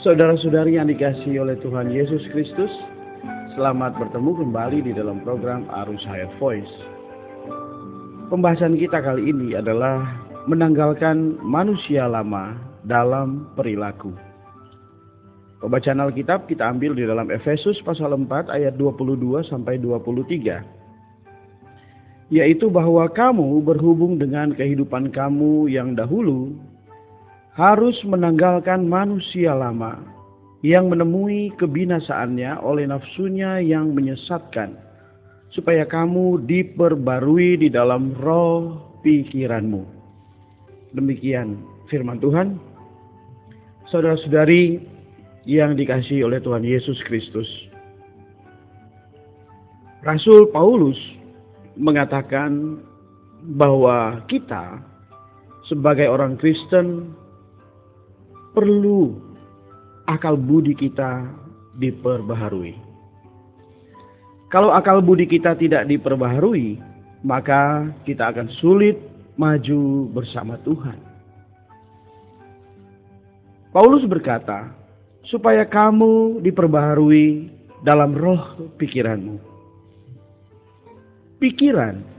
Saudara-saudari yang dikasihi oleh Tuhan Yesus Kristus, selamat bertemu kembali di dalam program Arus Hayat Voice. Pembahasan kita kali ini adalah menanggalkan manusia lama dalam perilaku. Pembacaan Alkitab kita ambil di dalam Efesus pasal 4 ayat 22 sampai 23. Yaitu bahwa kamu berhubung dengan kehidupan kamu yang dahulu harus menanggalkan manusia lama yang menemui kebinasaannya oleh nafsunya yang menyesatkan, supaya kamu diperbarui di dalam roh pikiranmu. Demikian firman Tuhan. Saudara-saudari yang dikasihi oleh Tuhan Yesus Kristus, Rasul Paulus mengatakan bahwa kita sebagai orang Kristen perlu akal budi kita diperbaharui. Kalau akal budi kita tidak diperbaharui, maka kita akan sulit maju bersama Tuhan. Paulus berkata, supaya kamu diperbaharui dalam roh pikiranmu. Pikiran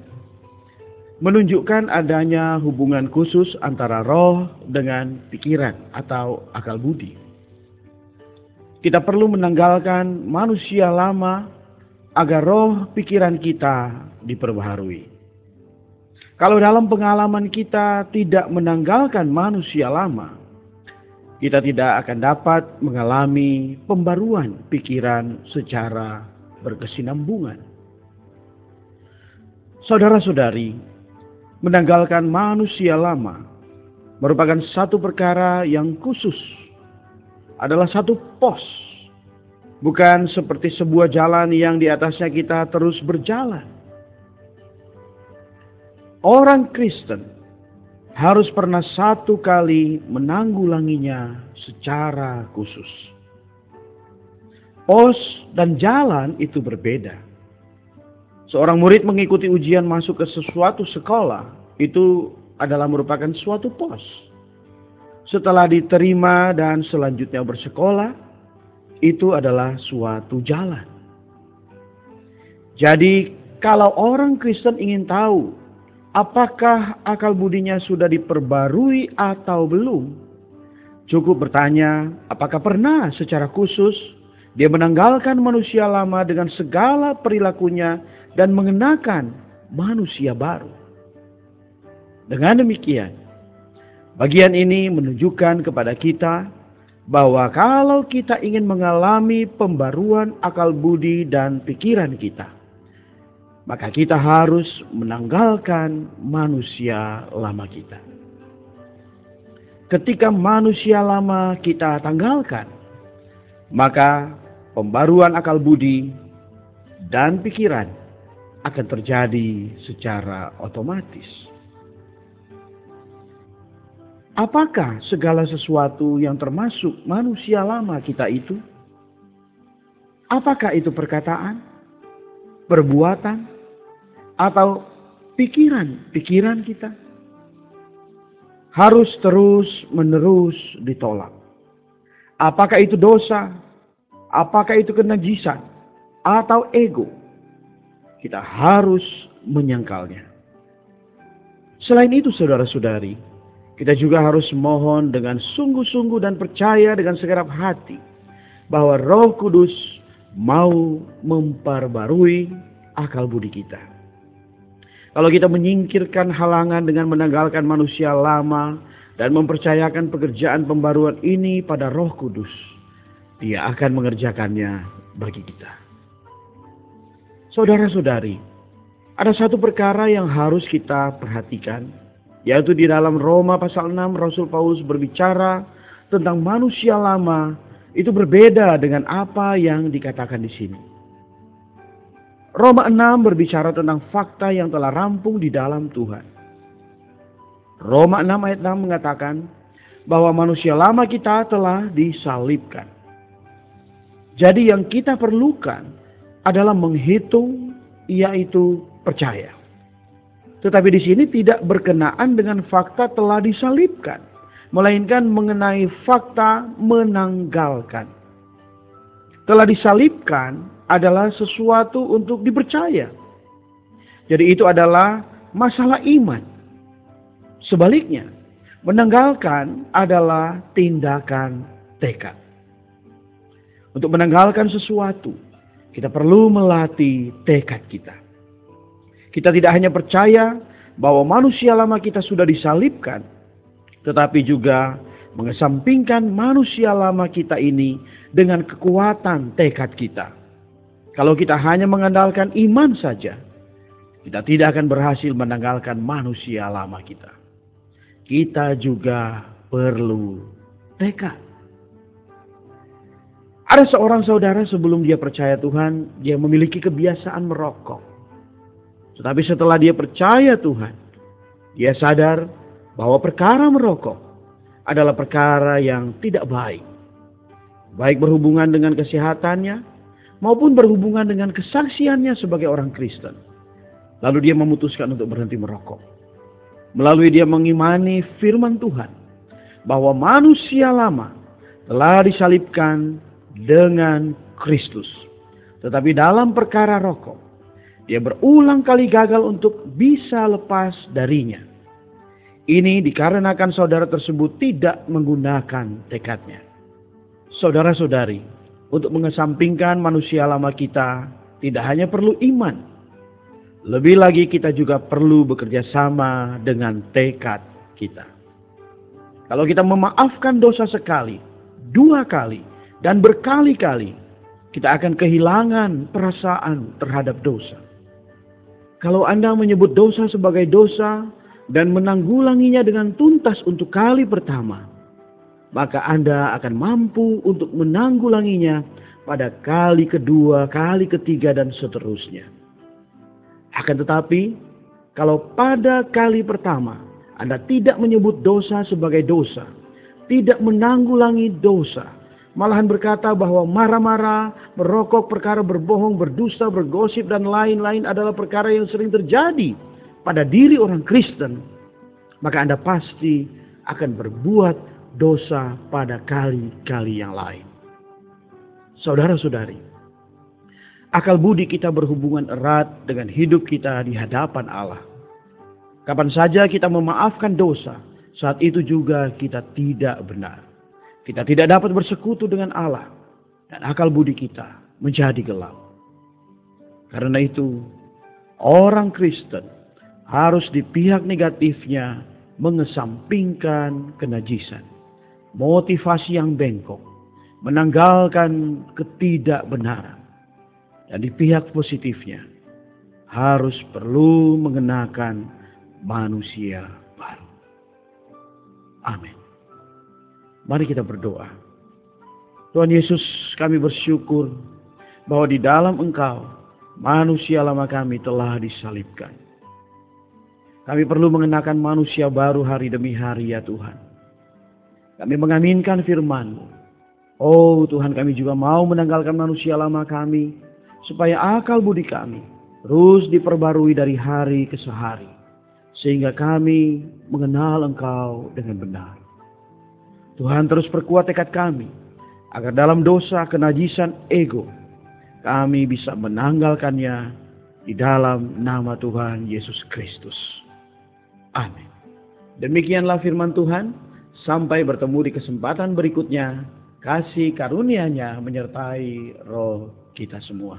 menunjukkan adanya hubungan khusus antara roh dengan pikiran atau akal budi. Kita perlu menanggalkan manusia lama agar roh pikiran kita diperbaharui. Kalau dalam pengalaman kita tidak menanggalkan manusia lama, kita tidak akan dapat mengalami pembaruan pikiran secara berkesinambungan. Saudara-saudari, menanggalkan manusia lama merupakan satu perkara yang khusus, adalah satu pos, bukan seperti sebuah jalan yang di atasnya kita terus berjalan. Orang Kristen harus pernah satu kali menanggulanginya secara khusus. Pos dan jalan itu berbeda. Seorang murid mengikuti ujian masuk ke sesuatu sekolah, itu adalah merupakan suatu pos. Setelah diterima dan selanjutnya bersekolah, itu adalah suatu jalan. Jadi, kalau orang Kristen ingin tahu apakah akal budinya sudah diperbarui atau belum, cukup bertanya apakah pernah secara khusus dia menanggalkan manusia lama dengan segala perilakunya dan mengenakan manusia baru. Dengan demikian, bagian ini menunjukkan kepada kita bahwa kalau kita ingin mengalami pembaruan akal budi dan pikiran kita, maka kita harus menanggalkan manusia lama kita. Ketika manusia lama kita tanggalkan, maka pembaruan akal budi dan pikiran akan terjadi secara otomatis. Apakah segala sesuatu yang termasuk manusia lama kita itu? Apakah itu perkataan, perbuatan, atau pikiran kita? Harus terus-menerus ditolak. Apakah itu dosa? Apakah itu kenajisan? Atau ego? Kita harus menyangkalnya. Selain itu, saudara-saudari, kita juga harus mohon dengan sungguh-sungguh dan percaya dengan segenap hati bahwa Roh Kudus mau memperbarui akal budi kita. Kalau kita menyingkirkan halangan dengan menanggalkan manusia lama dan mempercayakan pekerjaan pembaruan ini pada Roh Kudus, Dia akan mengerjakannya bagi kita. Saudara-saudari, ada satu perkara yang harus kita perhatikan, yaitu di dalam Roma pasal 6 Rasul Paulus berbicara tentang manusia lama itu berbeda dengan apa yang dikatakan di sini. Roma 6 berbicara tentang fakta yang telah rampung di dalam Tuhan. Roma 6 ayat 6 mengatakan bahwa manusia lama kita telah disalibkan. Jadi yang kita perlukan adalah menghitung, yaitu percaya. Tetapi di sini tidak berkenaan dengan fakta telah disalibkan. melainkan mengenai fakta menanggalkan. Telah disalibkan adalah sesuatu untuk dipercaya. Jadi itu adalah masalah iman. Sebaliknya, menanggalkan adalah tindakan tekad. Untuk menanggalkan sesuatu, kita perlu melatih tekad kita. Kita tidak hanya percaya bahwa manusia lama kita sudah disalibkan, tetapi juga mengesampingkan manusia lama kita ini dengan kekuatan tekad kita. Kalau kita hanya mengandalkan iman saja, kita tidak akan berhasil menanggalkan manusia lama kita. Kita juga perlu tekad. Ada seorang saudara sebelum dia percaya Tuhan, dia memiliki kebiasaan merokok. Tetapi setelah dia percaya Tuhan, dia sadar bahwa perkara merokok adalah perkara yang tidak baik. Baik berhubungan dengan kesehatannya, maupun berhubungan dengan kesaksiannya sebagai orang Kristen. Lalu dia memutuskan untuk berhenti merokok. Melalui dia mengimani firman Tuhan, bahwa manusia lama telah disalibkan dengan Kristus. Tetapi dalam perkara rokok, dia berulang kali gagal untuk bisa lepas darinya. Ini dikarenakan saudara tersebut tidak menggunakan tekadnya. Saudara-saudari, untuk mengesampingkan manusia lama kita, tidak hanya perlu iman. Lebih lagi kita juga perlu bekerja sama dengan tekad kita. Kalau kita memaafkan dosa sekali, 2 kali, dan berkali-kali, kita akan kehilangan perasaan terhadap dosa. Kalau Anda menyebut dosa sebagai dosa dan menanggulanginya dengan tuntas untuk kali pertama, maka Anda akan mampu untuk menanggulanginya pada kali kedua, kali ketiga, dan seterusnya. Akan tetapi, kalau pada kali pertama Anda tidak menyebut dosa sebagai dosa, tidak menanggulangi dosa, malahan berkata bahwa marah-marah, merokok, perkara berbohong, berdusta, bergosip, dan lain-lain adalah perkara yang sering terjadi pada diri orang Kristen, maka Anda pasti akan berbuat dosa pada kali-kali yang lain. Saudara-saudari, akal budi kita berhubungan erat dengan hidup kita di hadapan Allah. Kapan saja kita memaafkan dosa, saat itu juga kita tidak benar. Kita tidak dapat bersekutu dengan Allah, dan akal budi kita menjadi gelap. Karena itu, orang Kristen harus di pihak negatifnya mengesampingkan kenajisan, motivasi yang bengkok, menanggalkan ketidakbenaran. Dan di pihak positifnya harus perlu mengenakan manusia baru. Amin. Mari kita berdoa. Tuhan Yesus, kami bersyukur bahwa di dalam Engkau manusia lama kami telah disalibkan. Kami perlu mengenakan manusia baru hari demi hari ya Tuhan. Kami mengaminkan firman-Mu. Oh Tuhan, kami juga mau menanggalkan manusia lama kami, supaya akal budi kami terus diperbarui dari hari ke hari, sehingga kami mengenal Engkau dengan benar. Tuhan, terus perkuat tekad kami, agar dalam dosa kenajisan ego, kami bisa menanggalkannya di dalam nama Tuhan Yesus Kristus. Amin. Demikianlah firman Tuhan. Sampai bertemu di kesempatan berikutnya. Kasih karunia-Nya menyertai roh kita semua.